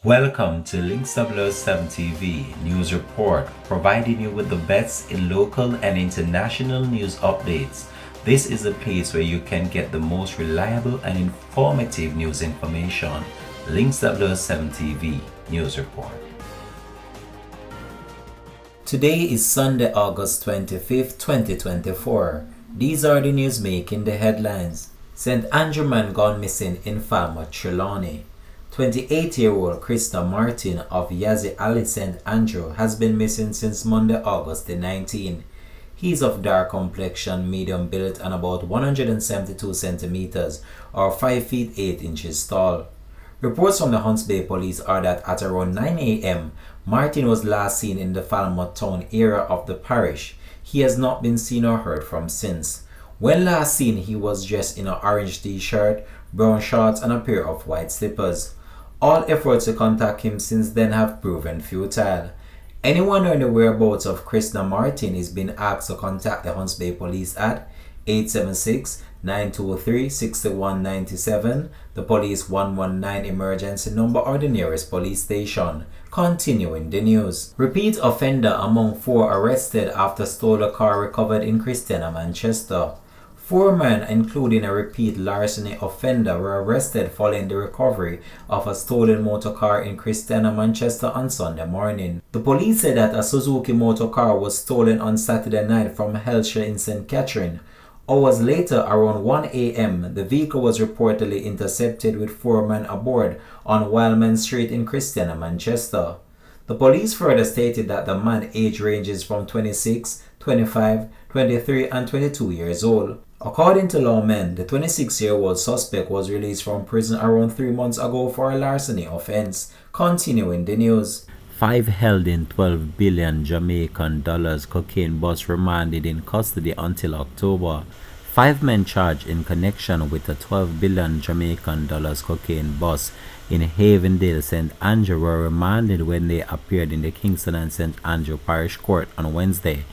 Welcome to Links 007 TV News Report, providing you with the best in local and international news updates. This is a place where you can get the most reliable and informative news information. Links 007 TV News Report. Today is Sunday, August 25th, 2024. These are the news making the headlines. St. Andrew man gone missing in Falmouth, Trelawney. 28-year-old Krista Martin of Yazzie Alley, St. Andrew has been missing since Monday, August the 19th. He is of dark complexion, medium built and about 172 centimeters or 5 feet 8 inches tall. Reports from the Hunts Bay Police are that at around 9 a.m., Martin was last seen in the Falmouth town area of the parish. He has not been seen or heard from since. When last seen, he was dressed in an orange t-shirt, brown shorts and a pair of white slippers. All efforts to contact him since then have proven futile. Anyone knowing the whereabouts of Krista Martin is being asked to contact the Hunts Bay Police at 876-923-6197, the police 119 emergency number or the nearest police station. Continuing the news. Repeat offender among 4 arrested after stolen car recovered in Christiana, Manchester. 4 men, including a repeat larceny offender, were arrested following the recovery of a stolen motor car in Christiana, Manchester on Sunday morning. The police said that a Suzuki motor car was stolen on Saturday night from Hellshire in St. Catherine. Hours later, around 1 a.m., the vehicle was reportedly intercepted with 4 men aboard on Wildman Street in Christiana, Manchester. The police further stated that the man age ranges from 26, 25, 23 and 22 years old. According to lawmen, the 26-year-old suspect was released from prison around 3 months ago for a larceny offense. Continuing the news. 5 held in 12 billion Jamaican dollars cocaine bus remanded in custody until October. 5 men charged in connection with a 12 billion Jamaican dollars cocaine bus in Havendale, St. Andrew were remanded when they appeared in the Kingston and St. Andrew Parish Court on Wednesday.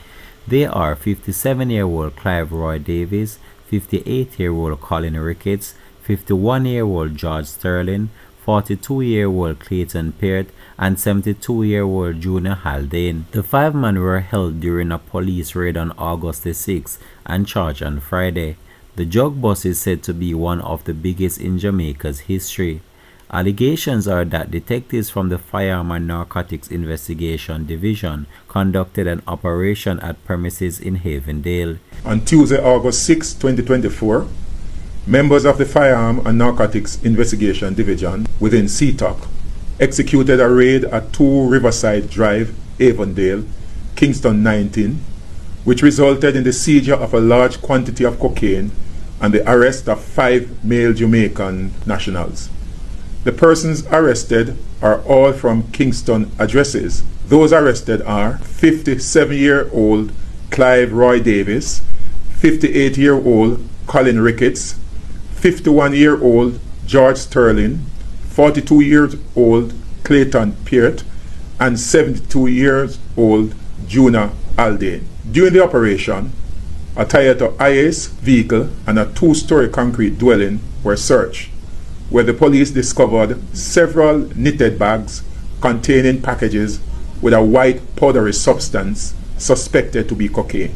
They are 57-year-old Clive Roy Davis, 58-year-old Colin Ricketts, 51-year-old George Sterling, 42-year-old Clayton Peart, and 72-year-old Junior Haldane. The 5 men were held during a police raid on August the 6th and charged on Friday. The drug bust is said to be one of the biggest in Jamaica's history. Allegations are that detectives from the Firearm and Narcotics Investigation Division conducted an operation at premises in Havendale. On Tuesday, August 6, 2024, members of the Firearm and Narcotics Investigation Division within CTOC executed a raid at 2 Riverside Drive, Avondale, Kingston 19, which resulted in the seizure of a large quantity of cocaine and the arrest of 5 male Jamaican nationals. The persons arrested are all from Kingston addresses. Those arrested are 57-year-old Clive Roy Davis, 58-year-old Colin Ricketts, 51-year-old George Sterling, 42-year-old Clayton Peart, and 72-year-old Junior Haldane. During the operation, a Toyota IAS vehicle and a 2-story concrete dwelling were searched, where the police discovered several knitted bags containing packages with a white powdery substance suspected to be cocaine.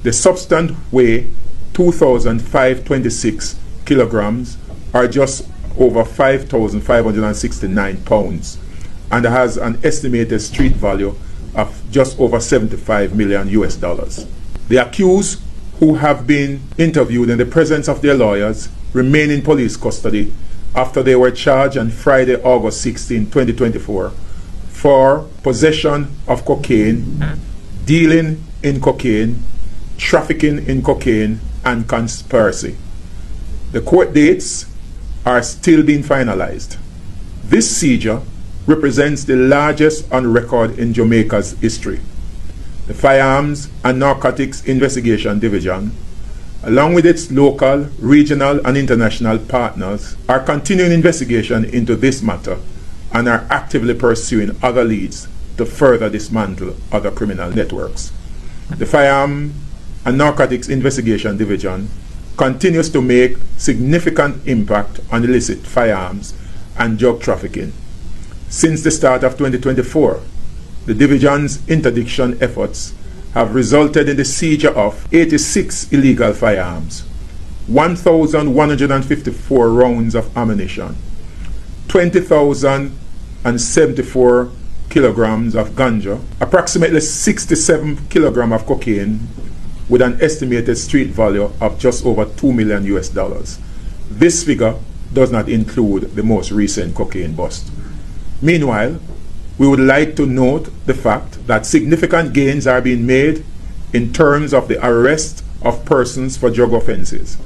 The substance weighed 2,526 kilograms, or just over 5,569 pounds, and has an estimated street value of just over $75 million. The accused, who have been interviewed in the presence of their lawyers, remain in police custody after they were charged on Friday, August 16, 2024, for possession of cocaine, dealing in cocaine, trafficking in cocaine, and conspiracy. The court dates are still being finalized. This seizure represents the largest on record in Jamaica's history. The Firearms and Narcotics Investigation Division, along with its local, regional, and international partners, are continuing investigation into this matter and are actively pursuing other leads to further dismantle other criminal networks. The Firearms and Narcotics Investigation Division continues to make significant impact on illicit firearms and drug trafficking. Since the start of 2024, the division's interdiction efforts have resulted in the seizure of 86 illegal firearms, 1,154 rounds of ammunition, 20,074 kilograms of ganja, approximately 67 kilograms of cocaine, with an estimated street value of just over $2 million US. This figure does not include the most recent cocaine bust. Meanwhile, we would like to note the fact that significant gains are being made in terms of the arrest of persons for drug offenses.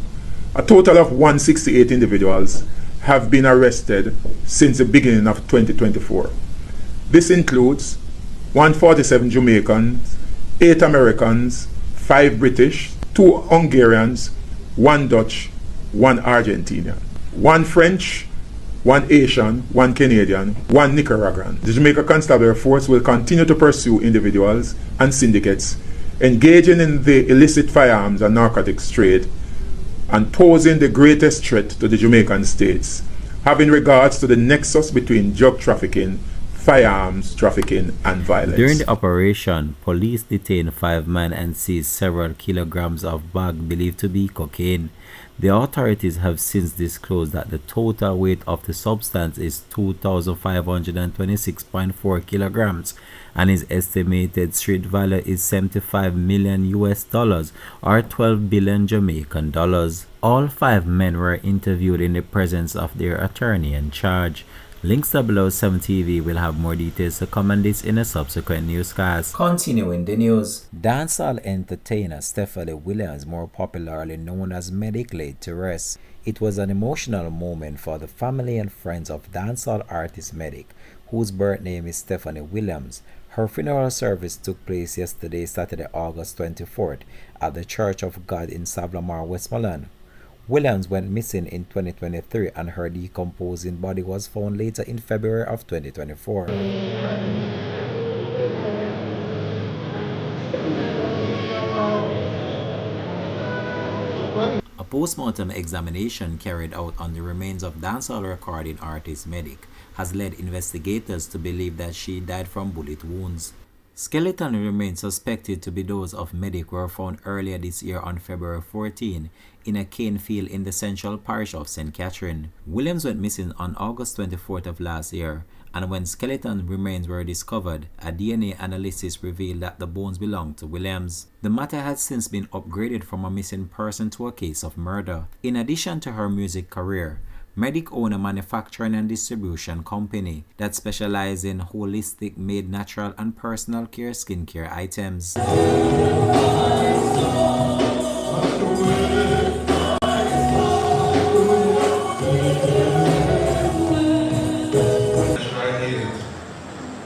A total of 168 individuals have been arrested since the beginning of 2024. This includes 147 Jamaicans, 8 Americans, 5 British, 2 Hungarians, 1 Dutch, 1 Argentinian, 1 French, 1 Asian, 1 Canadian, 1 Nicaraguan. The Jamaica Constabulary Force will continue to pursue individuals and syndicates engaging in the illicit firearms and narcotics trade and posing the greatest threat to the Jamaican states, having regards to the nexus between drug trafficking, firearms trafficking, and violence. During the operation, police detained 5 men and seized several kilograms of bag believed to be cocaine. The authorities have since disclosed that the total weight of the substance is 2,526.4 kilograms and its estimated street value is $75 million US or 12 billion Jamaican dollars. All 5 men were interviewed in the presence of their attorney in charge. Links to below 7 TV will have more details to come on this in a subsequent newscast. Continuing the news, dancehall entertainer Stephanie Williams, more popularly known as Medic, laid to rest. It was an emotional moment for the family and friends of dancehall artist Medic, whose birth name is Stephanie Williams. Her funeral service took place yesterday, Saturday, August 24th, at the Church of God in Savlamar, Westmoreland. Williams went missing in 2023 and her decomposing body was found later in February of 2024. A postmortem examination carried out on the remains of dancehall recording artist Medic has led investigators to believe that she died from bullet wounds. Skeleton remains suspected to be those of Medic were found earlier this year on February 14 in a cane field in the central parish of St. Catherine. Williams went missing on August 24th of last year, and when skeleton remains were discovered, a DNA analysis revealed that the bones belonged to Williams. The matter has since been upgraded from a missing person to a case of murder. In addition to her music career, Medic owns a manufacturing and distribution company that specializes in holistic, made natural and personal care skincare items.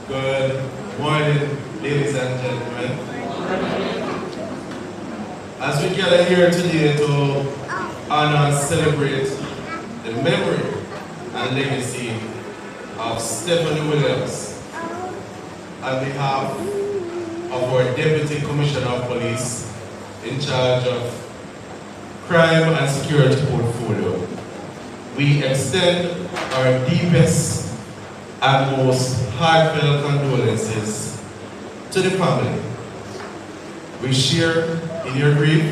Good morning, ladies and gentlemen. As we gather here today to honor and celebrate the memory and legacy of Stephanie Williams, on behalf of our Deputy Commissioner of Police in charge of Crime and Security Portfolio, we extend our deepest and most heartfelt condolences to the family. We share in your grief,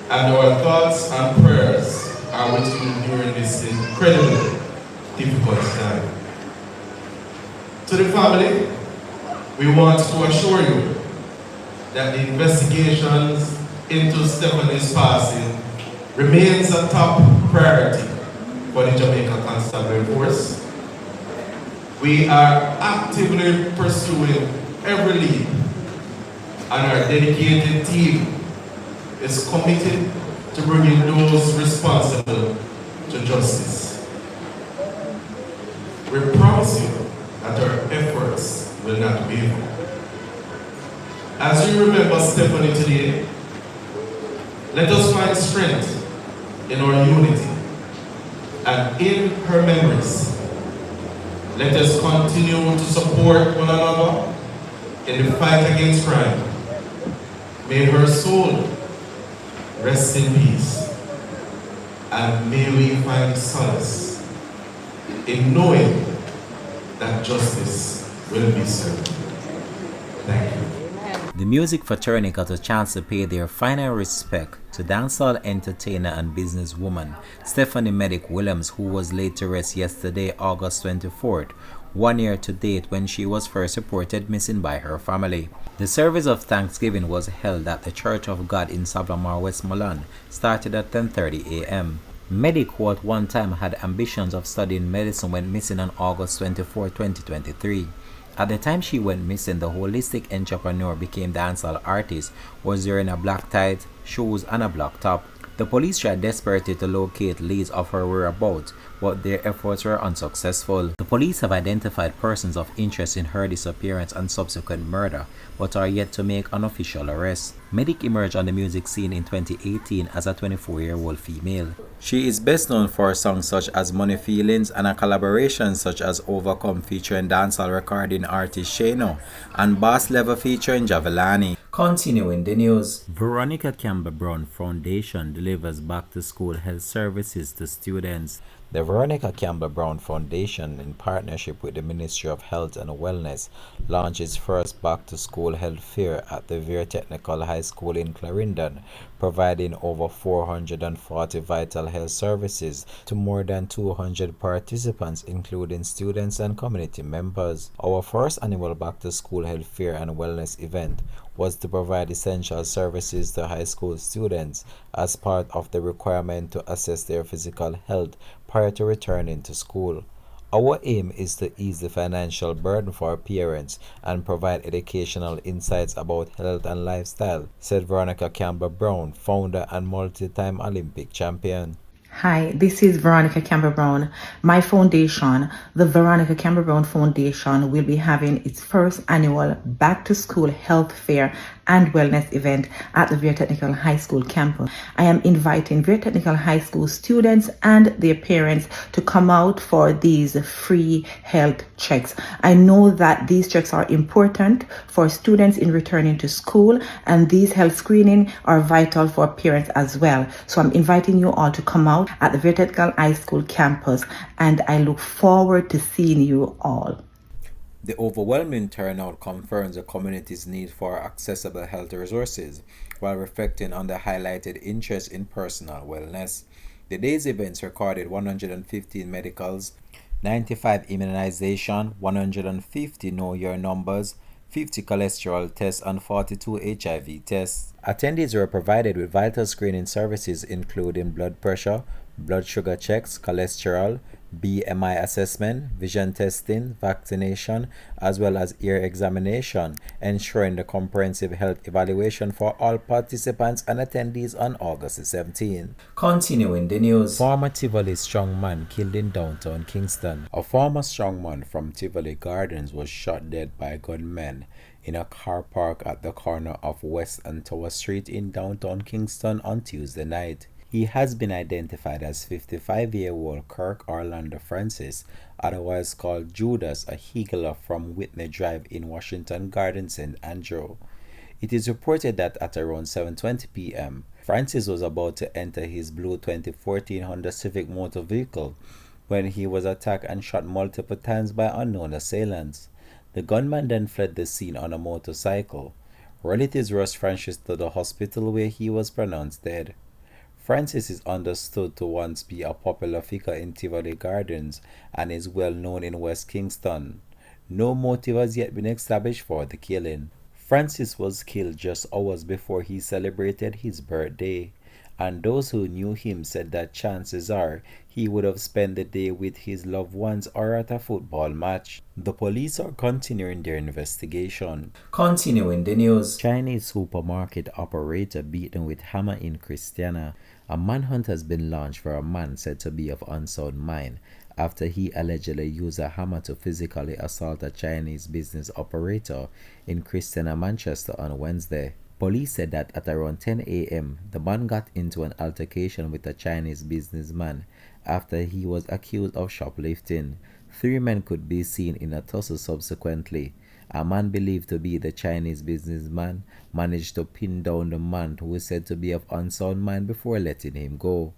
and our thoughts and prayers are with you during this incredibly difficult time. To the family, we want to assure you that the investigations into Stephanie's passing remains a top priority for the Jamaica Constabulary Force. We are actively pursuing every lead, and our dedicated team is committed to bringing those responsible to justice. We promise you that our efforts will not waver. As we remember Stephanie today, let us find strength in our unity and in her memories. Let us continue to support one another in the fight against crime. May her soul rest in peace, and may we find solace in knowing that justice will be served. Thank you. The Music Fraternity got a chance to pay their final respect to dancehall entertainer and businesswoman Stephanie Medic Williams, who was laid to rest yesterday, August 24th, 1 year to date when she was first reported missing by her family. The service of Thanksgiving was held at the Church of God in Sablamar, Westmoreland, started at 10:30 a.m. Medic, who at one time had ambitions of studying medicine, went missing on August 24, 2023. At the time she went missing, the holistic entrepreneur became dancehall artist, was wearing a black tie, shoes, and a black top. The police tried desperately to locate leads of her whereabouts, but their efforts were unsuccessful. The police have identified persons of interest in her disappearance and subsequent murder, but are yet to make an official arrest. Medic emerged on the music scene in 2018 as a 24-year-old female. She is best known for songs such as Money Feelings and a collaboration such as Overcome featuring dancehall recording artist Shano and Bass Level featuring Javelani. Continuing the news, Veronica Campbell Brown Foundation delivers back-to-school health services to students. The Veronica Campbell Brown Foundation, in partnership with the Ministry of Health and Wellness, launched its first back-to-school health fair at the Vere Technical High School in Clarendon, providing over 440 vital health services to more than 200 participants, including students and community members. Our first annual back-to-school health fair and wellness event was to provide essential services to high school students as part of the requirement to assess their physical health prior to returning to school. Our aim is to ease the financial burden for parents and provide educational insights about health and lifestyle, said Veronica Campbell Brown, founder and multi-time Olympic champion. Hi, this is Veronica Campbell Brown. My foundation, the Veronica Campbell Brown Foundation, will be having its first annual Back to School Health Fair and Wellness event at the Vere Technical High School campus. I am inviting Vere Technical High School students and their parents to come out for these free health checks. I know that these checks are important for students in returning to school, and these health screening are vital for parents as well. So I'm inviting you all to come out at the Vere Technical High School campus, and I look forward to seeing you all. The overwhelming turnout confirms the community's need for accessible health resources, while reflecting on the highlighted interest in personal wellness. The day's events recorded 115 medicals, 95 immunization, 150 know your numbers, 50 cholesterol tests, and 42 HIV tests. Attendees were provided with vital screening services including blood pressure, blood sugar checks, cholesterol, BMI assessment, vision testing, vaccination, as well as ear examination, ensuring the comprehensive health evaluation for all participants and attendees on August 17. Continuing the news, former Tivoli strongman killed in downtown Kingston. A former strongman from Tivoli Gardens was shot dead by gunmen in a car park at the corner of West and Tower Street in downtown Kingston on Tuesday night. He has been identified as 55-year-old Kirk Orlando Francis, otherwise called Judas, a higgler from Whitney Drive in Washington Garden, St. Andrew. It is reported that at around 7:20 p.m., Francis was about to enter his blue 2014 Honda Civic motor vehicle when he was attacked and shot multiple times by unknown assailants. The gunman then fled the scene on a motorcycle. Relatives rushed Francis to the hospital where he was pronounced dead. Francis is understood to once be a popular figure in Tivoli Gardens and is well known in West Kingston. No motive has yet been established for the killing. Francis was killed just hours before he celebrated his birthday, and those who knew him said that chances are he would have spent the day with his loved ones or at a football match. The police are continuing their investigation. Continuing the news, Chinese supermarket operator beaten with hammer in Christiana. A manhunt has been launched for a man said to be of unsound mind after he allegedly used a hammer to physically assault a Chinese business operator in Christiana, Manchester on Wednesday. Police said that at around 10 a.m., the man got into an altercation with a Chinese businessman after he was accused of shoplifting. 3 men could be seen in a tussle subsequently. A man believed to be the Chinese businessman managed to pin down the man who was said to be of unsound mind before letting him go.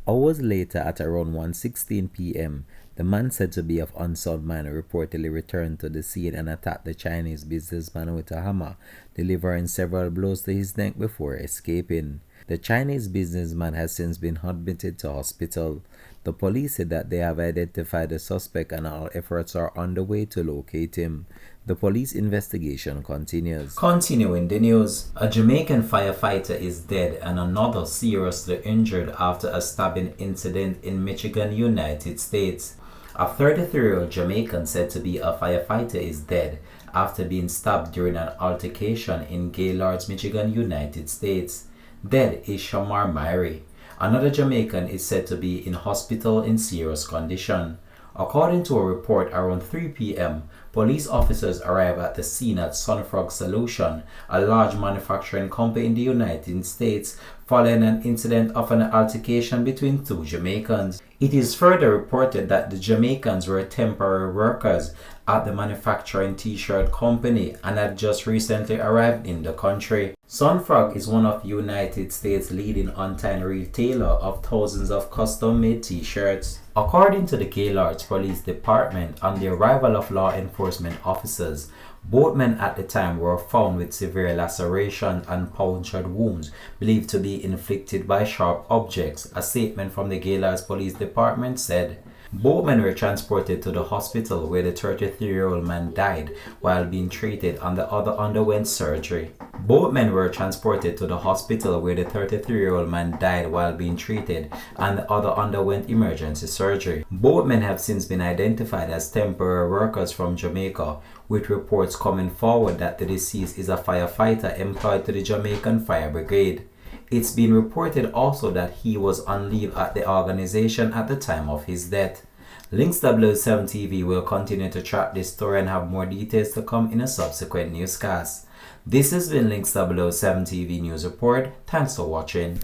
Hours later, at around 1:16 p.m., The man, said to be of unsound mind, reportedly returned to the scene and attacked the Chinese businessman with a hammer, delivering several blows to his neck before escaping. The Chinese businessman has since been admitted to hospital. The police said that they have identified the suspect and all efforts are underway to locate him. The police investigation continues. Continuing the news, a Jamaican firefighter is dead and another seriously injured after a stabbing incident in Michigan, United States. A 33-year-old Jamaican said to be a firefighter is dead after being stabbed during an altercation in Gaylord, Michigan, United States. Dead is Shamar Myrie. Another Jamaican is said to be in hospital in serious condition. According to a report, around 3 p.m., police officers arrived at the scene at Sunfrog Solution, a large manufacturing company in the United States, following an incident of an altercation between two Jamaicans. It is further reported that the Jamaicans were temporary workers at the manufacturing t-shirt company and had just recently arrived in the country. Sunfrog is one of the United States' leading on-time retailer of thousands of custom-made t-shirts. According to the Gaylord Police Department, on the arrival of law enforcement officers, both men at the time were found with severe lacerations and punctured wounds believed to be inflicted by sharp objects, a statement from the Gaylord Police Department said. Both men were transported to the hospital where the 33-year-old man died while being treated and the other underwent surgery. Both men were transported to the hospital where the 33-year-old man died while being treated and the other underwent emergency surgery. Both men have since been identified as temporary workers from Jamaica, with reports coming forward that the deceased is a firefighter employed to the Jamaican Fire Brigade. It's been reported also that he was on leave at the organization at the time of his death. Links 007 TV will continue to track this story and have more details to come in a subsequent newscast. This has been Links 007 TV News Report. Thanks for watching.